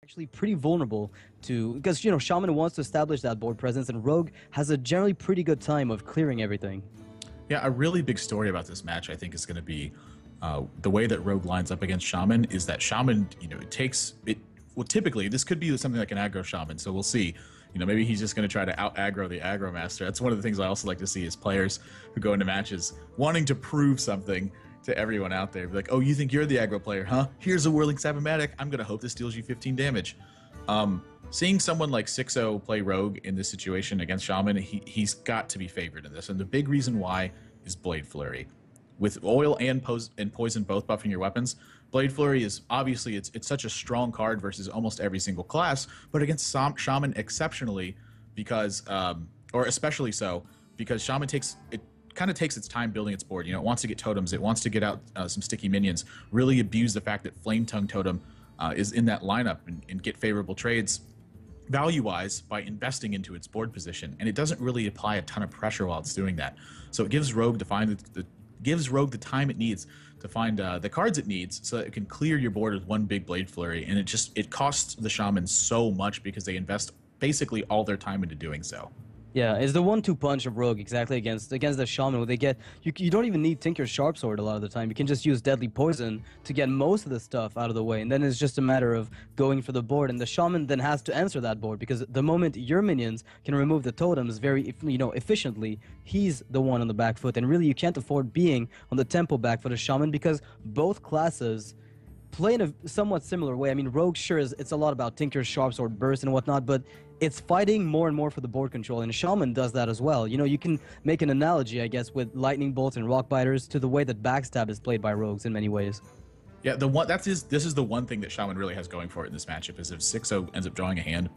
actually pretty vulnerable to, because Shaman wants to establish that board presence, and Rogue has a generally pretty good time of clearing everything. Yeah, a really big story about this match I think is going to be the way that Rogue lines up against Shaman is that Shaman, it takes it. Well, typically this could be something like an aggro Shaman, so we'll see. Maybe he's just going to try to out aggro the aggro master. That's one of the things I also like to see is players who go into matches wanting to prove something to everyone out there. Be like, oh, you think you're the aggro player, huh? Here's a Whirling Sabermatic. I'm going to hope this deals you 15 damage. Seeing someone like Xixo play Rogue in this situation against Shaman, he's got to be favored in this. And the big reason why is Blade Flurry. With Oil and Poison both buffing your weapons, Blade Flurry is obviously, it's such a strong card versus almost every single class, but against Shaman exceptionally because, or especially so, because Shaman kind of takes its time building its board. It wants to get totems, it wants to get out some sticky minions, really abuse the fact that Flame Tongue Totem is in that lineup and get favorable trades value-wise by investing into its board position, and it doesn't really apply a ton of pressure while it's doing that. So it gives Rogue the time it needs to find the cards it needs so that it can clear your board with one big Blade Flurry, and it costs the Shaman so much because they invest basically all their time into doing so. Yeah, it's the 1-2 punch of Rogue exactly against the Shaman where they get you don't even need Tinker's Sharpsword a lot of the time. You can just use Deadly Poison to get most of the stuff out of the way, and then it's just a matter of going for the board, and the Shaman then has to answer that board because the moment your minions can remove the totems very efficiently, he's the one on the back foot, and really you can't afford being on the tempo back for the Shaman because both classes play in a somewhat similar way. I mean, Rogue sure it's a lot about Tinker's Sharpsword burst and whatnot, but it's fighting more and more for the board control, and Shaman does that as well. You can make an analogy, I guess, with Lightning Bolts and Rock Biters to the way that Backstab is played by Rogues in many ways. Yeah, this is the one thing that Shaman really has going for it in this matchup is if Xixo ends up drawing a hand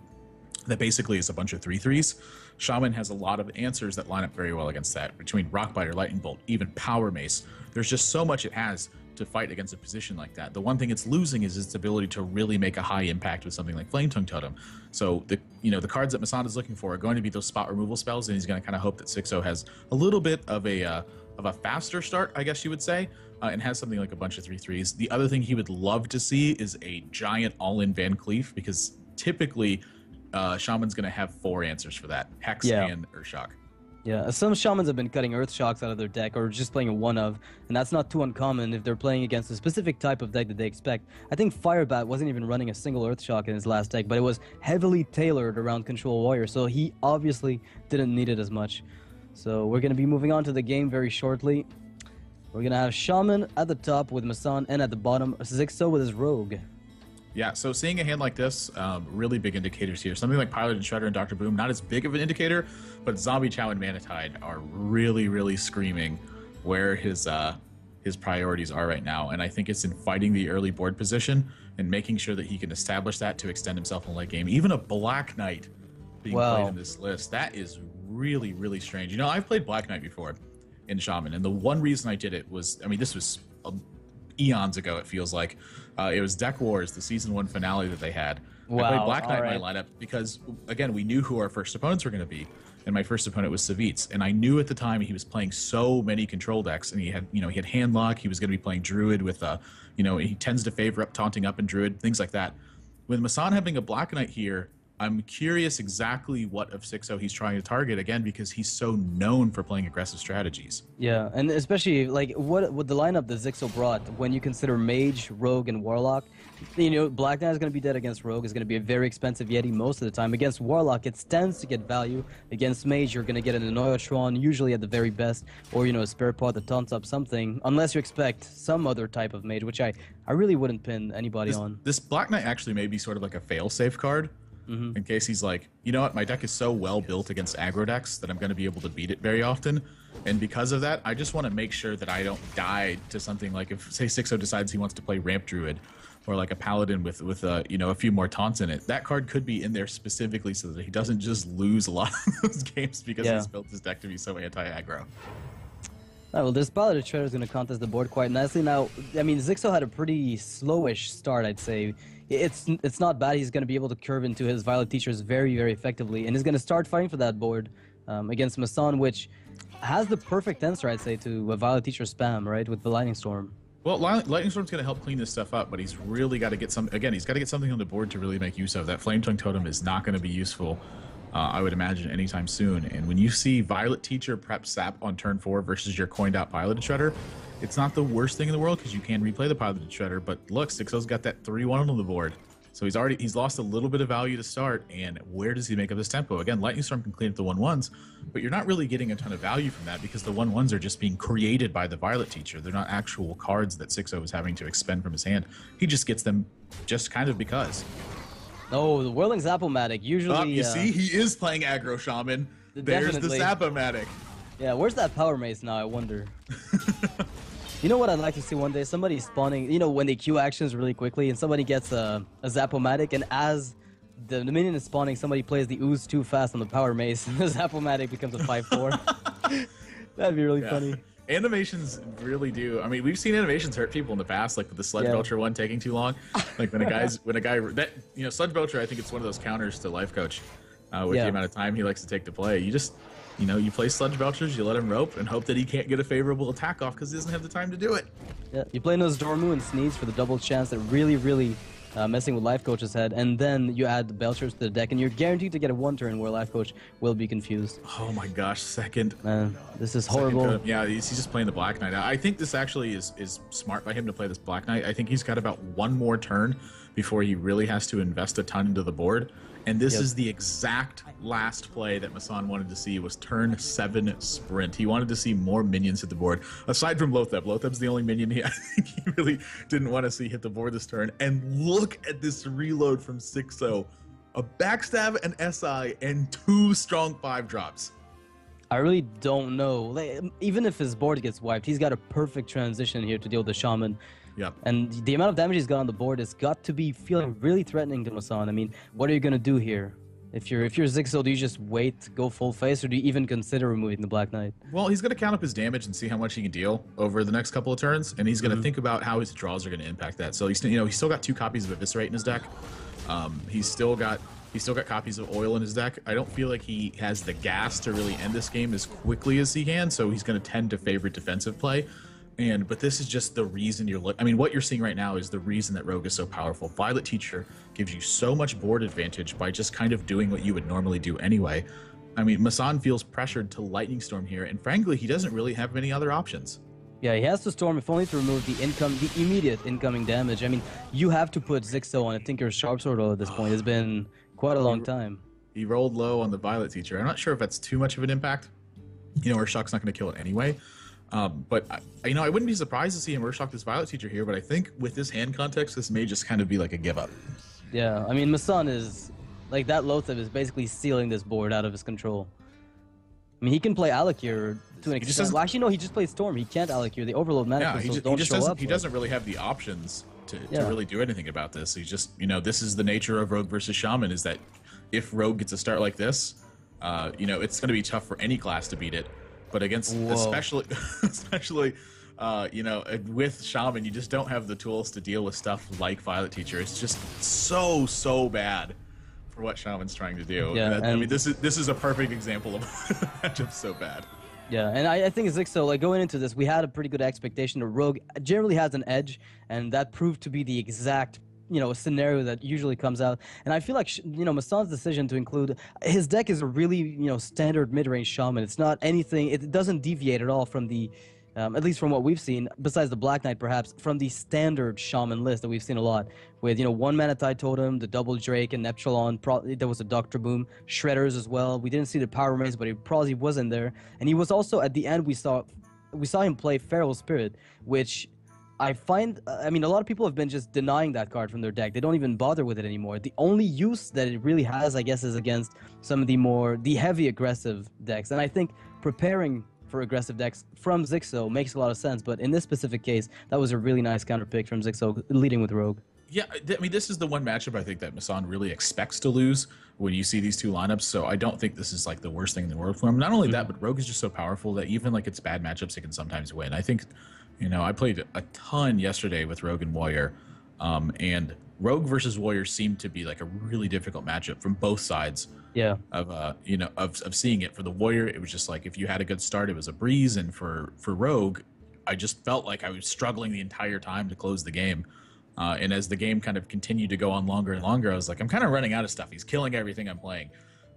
that basically is a bunch of 3/3s, Shaman has a lot of answers that line up very well against that. Between Rockbiter, Lightning Bolt, even Power Mace, there's just so much it has to fight against a position like that. The one thing it's losing is its ability to really make a high impact with something like Flame Tongue Totem. So the cards that MasSan is looking for are going to be those spot removal spells, and he's going to kind of hope that Xixo has a little bit of a faster start, I guess you would say, and has something like a bunch of 3/3s. The other thing he would love to see is a giant all-in Van Cleef, because typically Shaman's going to have 4 answers for that: Hex and Earthshock. Yeah, some Shamans have been cutting Earth Shocks out of their deck or just playing a 1-of, and that's not too uncommon if they're playing against a specific type of deck that they expect. I think Firebat wasn't even running a single Earth Shock in his last deck, but it was heavily tailored around Control Warrior, so he obviously didn't need it as much. So we're going to be moving on to the game very shortly. We're going to have Shaman at the top with MasSan, and at the bottom, Xixo with his Rogue. Yeah, so seeing a hand like this, really big indicators here. Something like Pilot and Shredder and Dr. Boom, not as big of an indicator, but Zombie Chow and Manatide are really, really screaming where his priorities are right now. And I think it's in fighting the early board position and making sure that he can establish that to extend himself in the late game. Even a Black Knight being played in this list, that is really, really strange. I've played Black Knight before in Shaman, and the one reason I did it was, this was eons ago, it feels like. It was Deck Wars, the Season 1 finale that they had. Wow, I played Black Knight in my lineup because, again, we knew who our first opponents were going to be, and my first opponent was Savitz, and I knew at the time he was playing so many control decks, and he had Handlock, he was going to be playing Druid with, he tends to favor up Taunting Up and Druid, things like that. With MasSan having a Black Knight here, I'm curious exactly what of Xixo he's trying to target, again, because he's so known for playing aggressive strategies. Yeah, and especially, what the lineup that Xixo brought, when you consider Mage, Rogue, and Warlock, Black Knight is going to be dead against Rogue, is going to be a very expensive Yeti most of the time. Against Warlock, it tends to get value. Against Mage, you're going to get an Annoyotron, usually at the very best, or, a Spirit Pod that taunts up something, unless you expect some other type of Mage, which I really wouldn't pin anybody on. This Black Knight actually may be sort of like a fail-safe card. In case he's like, you know what, my deck is so well built against aggro decks that I'm going to be able to beat it very often, and because of that, I just want to make sure that I don't die to something like, if, say, Xixo decides he wants to play Ramp Druid, or like a Paladin with a few more taunts in it. That card could be in there specifically so that he doesn't just lose a lot of those games because he's built his deck to be so anti-aggro. Well, this Pilot and Shredder is going to contest the board quite nicely. Now, Xixo had a pretty slowish start, I'd say. It's not bad. He's going to be able to curve into his Violet Teachers very, very effectively, and he's going to start fighting for that board against MasSan, which has the perfect answer, I'd say, to a Violet Teacher spam, right, with the Lightning Storm. Well, Lightning Storm's going to help clean this stuff up, but he's really got to get some. Again, he's got to get something on the board to really make use of. That Flame Tongue Totem is not going to be useful, I would imagine, anytime soon. And when you see Violet Teacher prep Sap on turn 4 versus your coined out Piloted Shredder, it's not the worst thing in the world because you can replay the Piloted Shredder. But look, Xixo's got that 3-1 on the board. So he's lost a little bit of value to start, and where does he make up his tempo? Again, Lightning Storm can clean up the 1/1s, but you're not really getting a ton of value from that because the 1/1s are just being created by the Violet Teacher. They're not actual cards that Xixo is having to expend from his hand. He just gets them just kind of because. Oh, the Whirling Zap-O-Matic usually... you see, he is playing Aggro Shaman. There's the Zap-O-Matic. Yeah, where's that Power Mace now, I wonder? You know what I'd like to see one day? Somebody spawning, you know, when they queue actions really quickly and somebody gets a Zap-O-Matic, and as the minion is spawning, somebody plays the Ooze too fast on the Power Mace and the Zap-O-Matic becomes a 5-4. That'd be really funny. Animations really do. I mean, we've seen animations hurt people in the past, like with the Sludge Belcher one taking too long. Like when a guy Sludge Belcher, I think it's one of those counters to Life Coach with the amount of time he likes to take to play. You play Sludge Belchers, you let him rope, and hope that he can't get a favorable attack off because he doesn't have the time to do it. Yeah, you play those Dormu and Sneeze for the double chance that really messing with Life Coach's head, and then you add the Belchers to the deck, and you're guaranteed to get a 1-turn where Life Coach will be confused. Oh my gosh, second. Man, this is horrible. Yeah, he's just playing the Black Knight. I think this actually is smart by him to play this Black Knight. I think he's got about one more turn before he really has to invest a ton into the board. And this is the exact last play that MasSan wanted to see, was turn 7 sprint. He wanted to see more minions hit the board. Aside from Lotheb. Lotheb's the only minion I think he really didn't want to see hit the board this turn. And look at this reload from Xixo. A Backstab, an SI, and 2 strong 5-drops. I really don't know. Like, even if his board gets wiped, he's got a perfect transition here to deal with the Shaman. Yep. And the amount of damage he's got on the board has got to be feeling really threatening to MasSan. I mean, what are you gonna do here? If you're Xixo, do you just wait, go full face, or do you even consider removing the Black Knight? Well, he's gonna count up his damage and see how much he can deal over the next couple of turns, and he's gonna think about how his draws are gonna impact that. So he's still got 2 copies of Eviscerate in his deck. He's still got copies of Oil in his deck. I don't feel like he has the gas to really end this game as quickly as he can, so he's gonna tend to favor defensive play. But this is just the reason what you're seeing right now is the reason that Rogue is so powerful. Violet Teacher gives you so much board advantage by just kind of doing what you would normally do anyway. I mean, MasSan feels pressured to Lightning Storm here, and frankly, he doesn't really have many other options. Yeah, he has to Storm if only to remove the immediate incoming damage. I mean, you have to put Xixo on a Tinker's Sharpsword at this point. It's been quite a long time. He rolled low on the Violet Teacher. I'm not sure if that's too much of an impact. Urshock's not going to kill it anyway. But I wouldn't be surprised to see him Urshock this Violet Teacher here, but I think with this hand context, this may just kind of be like a give up. Yeah, I mean, MasSan is, like, that Lotheb is basically sealing this board out of his control. I mean, he can play Alakir to an extent. Well, actually, no, he just plays Storm. He can't Alakir. The Overload mana crystals don't show up. He doesn't really have the options to really do anything about this. He's just, this is the nature of Rogue versus Shaman, is that if Rogue gets a start like this, it's going to be tough for any class to beat it. But against, especially, with Shaman, you just don't have the tools to deal with stuff like Violet Teacher. It's just so bad for what Shaman's trying to do. Yeah, I mean, this is a perfect example of matchup so bad. Yeah, and I think Xixo, like, going into this, we had a pretty good expectation that Rogue generally has an edge, and that proved to be the exact scenario that usually comes out. And I feel like, MasSan's decision to include his deck is a really, standard mid-range Shaman. It's not anything, it doesn't deviate at all from the, at least from what we've seen, besides the Black Knight perhaps, from the standard Shaman list that we've seen a lot. With, 1 Mana Tide Totem, the Double Drake, and Neptulon, there was a Doctor Boom, Shredders as well. We didn't see the Power Maze, but he probably was in there. And he was also, at the end, we saw him play Feral Spirit, which I find, a lot of people have been just denying that card from their deck. They don't even bother with it anymore. The only use that it really has, I guess, is against some of the heavy aggressive decks. And I think preparing for aggressive decks from Xixo makes a lot of sense. But in this specific case, that was a really nice counter pick from Xixo, leading with Rogue. Yeah, I mean, this is the one matchup I think that MasSan really expects to lose when you see these two lineups. So I don't think this is like the worst thing in the world for him. Not only that, but Rogue is just so powerful that even like its bad matchups, it can sometimes win. I think, I played a ton yesterday with Rogue and Warrior, and Rogue versus Warrior seemed to be like a really difficult matchup from both sides. Yeah. Of seeing it. For the Warrior, it was just like if you had a good start, it was a breeze, and for Rogue, I just felt like I was struggling the entire time to close the game. And as the game kind of continued to go on longer and longer, I was like, I'm kind of running out of stuff. He's killing everything I'm playing.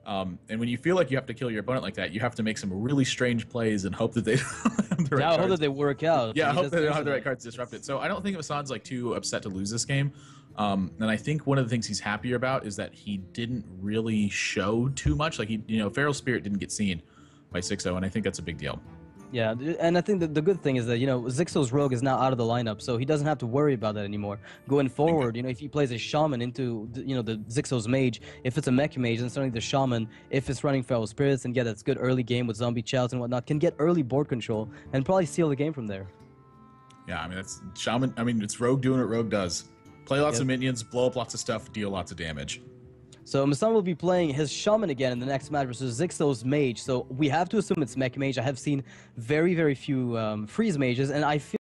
And when you feel like you have to kill your opponent like that, you have to make some really strange plays and hope that they don't have the right I hope cards. that they work out. Yeah, I hope that they don't have the right cards to disrupt it. So I don't think MasSan's like too upset to lose this game. And I think one of the things he's happier about is that he didn't really show too much. Like Feral Spirit didn't get seen by Xixo, and I think that's a big deal. Yeah, and I think that the good thing is that, Xixo's rogue is now out of the lineup, so he doesn't have to worry about that anymore. Going forward, if he plays a shaman into, the Xixo's mage, if it's a mech mage, then certainly the shaman, if it's running feral spirits and get that good early game with zombie chouts and whatnot, can get early board control and probably seal the game from there. Yeah, I mean, that's shaman. I mean, it's rogue doing what rogue does. Play lots of minions, blow up lots of stuff, deal lots of damage. So MasSan will be playing his shaman again in the next match versus Xixo's mage. So we have to assume it's mech mage. I have seen very, very few freeze mages, and I feel